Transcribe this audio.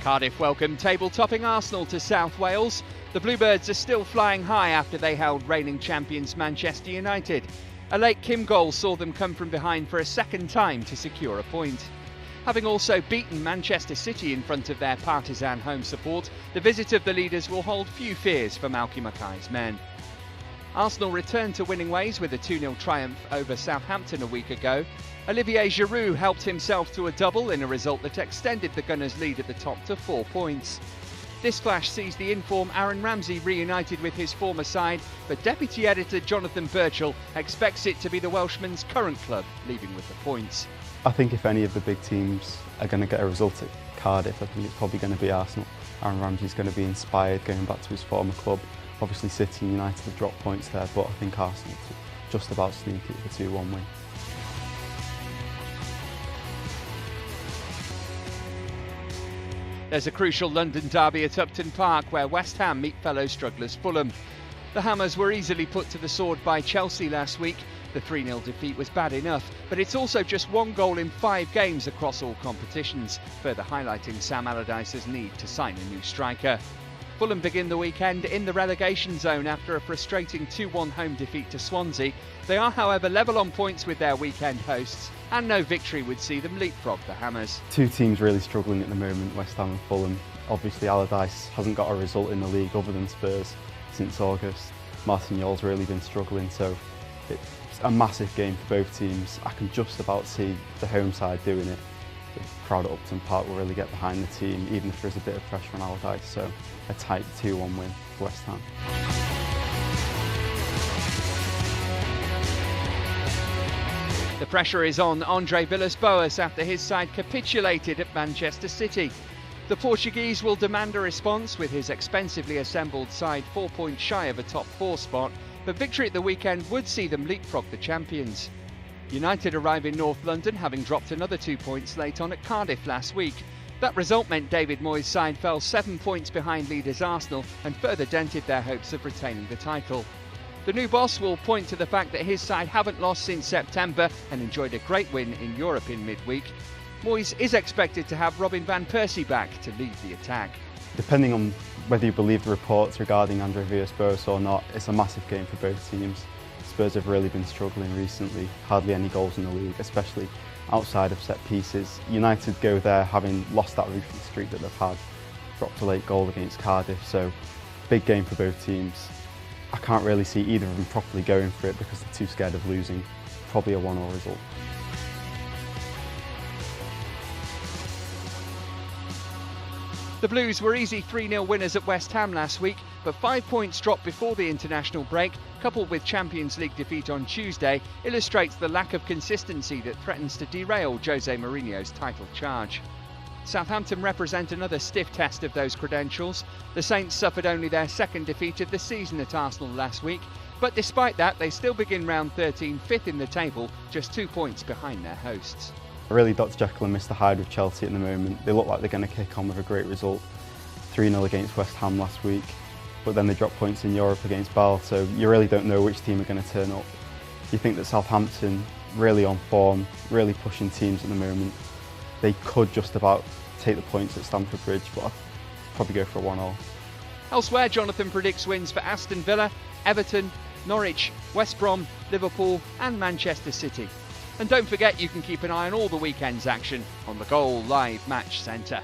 Cardiff welcomed table-topping Arsenal to South Wales. The Bluebirds are still flying high after they held reigning champions Manchester United. A late Kim goal saw them come from behind for a second time to secure a point. Having also beaten Manchester City in front of their partisan home support, the visit of the leaders will hold few fears for Malky Mackay's men. Arsenal returned to winning ways with a 2-0 triumph over Southampton a week ago. Olivier Giroud helped himself to a double in a result that extended the Gunners' lead at the top to 4 points. This clash sees the in-form Aaron Ramsey reunited with his former side, but Deputy Editor Jonathan Birchall expects it to be the Welshman's current club leaving with the points. I think if any of the big teams are going to get a result at Cardiff, I think it's probably going to be Arsenal. Aaron Ramsey's going to be inspired going back to his former club. Obviously City and United have dropped points there, but I think Arsenal just about sneak it with a 2-1 win. There's a crucial London derby at Upton Park where West Ham meet fellow strugglers Fulham. The Hammers were easily put to the sword by Chelsea last week. The 3-0 defeat was bad enough, but it's also just 1 goal in 5 games across all competitions, further highlighting Sam Allardyce's need to sign a new striker. Fulham begin the weekend in the relegation zone after a frustrating 2-1 home defeat to Swansea. They are, however, level on points with their weekend hosts, and no victory would see them leapfrog the Hammers. Two teams really struggling at the moment, West Ham and Fulham. Obviously Allardyce hasn't got a result in the league other than Spurs since August. Martignol's really been struggling, so it's a massive game for both teams. I can just about see the home side doing it. The crowd at Upton Park will really get behind the team, even if there's a bit of pressure on Allardyce, so a tight 2-1 win for West Ham. The pressure is on Andre Villas-Boas after his side capitulated at Manchester City. The Portuguese will demand a response with his expensively assembled side 4 points shy of a top 4 spot, but victory at the weekend would see them leapfrog the champions. United arrive in North London having dropped another 2 points late on at Cardiff last week. That result meant David Moyes' side fell 7 points behind leaders Arsenal and further dented their hopes of retaining the title. The new boss will point to the fact that his side haven't lost since September and enjoyed a great win in Europe in midweek. Moyes is expected to have Robin van Persie back to lead the attack. Depending on whether you believe the reports regarding Andre Villas-Boas or not, it's a massive game for both teams. Spurs have really been struggling recently, hardly any goals in the league, especially outside of set pieces. United go there having lost that recent streak that they've had, dropped a late goal against Cardiff, so big game for both teams. I can't really see either of them properly going for it because they're too scared of losing. Probably a 1-1 result. The Blues were easy 3-0 winners at West Ham last week, but 5 points dropped before the international break, coupled with Champions League defeat on Tuesday, illustrates the lack of consistency that threatens to derail Jose Mourinho's title charge. Southampton represent another stiff test of those credentials. The Saints suffered only their second defeat of the season at Arsenal last week, but despite that they still begin round 13 fifth in the table, just 2 points behind their hosts. Really, Dr Jekyll and Mr Hyde with Chelsea at the moment. They look like they're going to kick on with a great result. 3-0 against West Ham last week, but then they dropped points in Europe against Bâle, so you really don't know which team are going to turn up. You think that Southampton, really on form, really pushing teams at the moment. They could just about take the points at Stamford Bridge, but I'd probably go for a 1-1. Elsewhere, Jonathan predicts wins for Aston Villa, Everton, Norwich, West Brom, Liverpool and Manchester City. And don't forget you can keep an eye on all the weekend's action on the Goal Live Match Centre.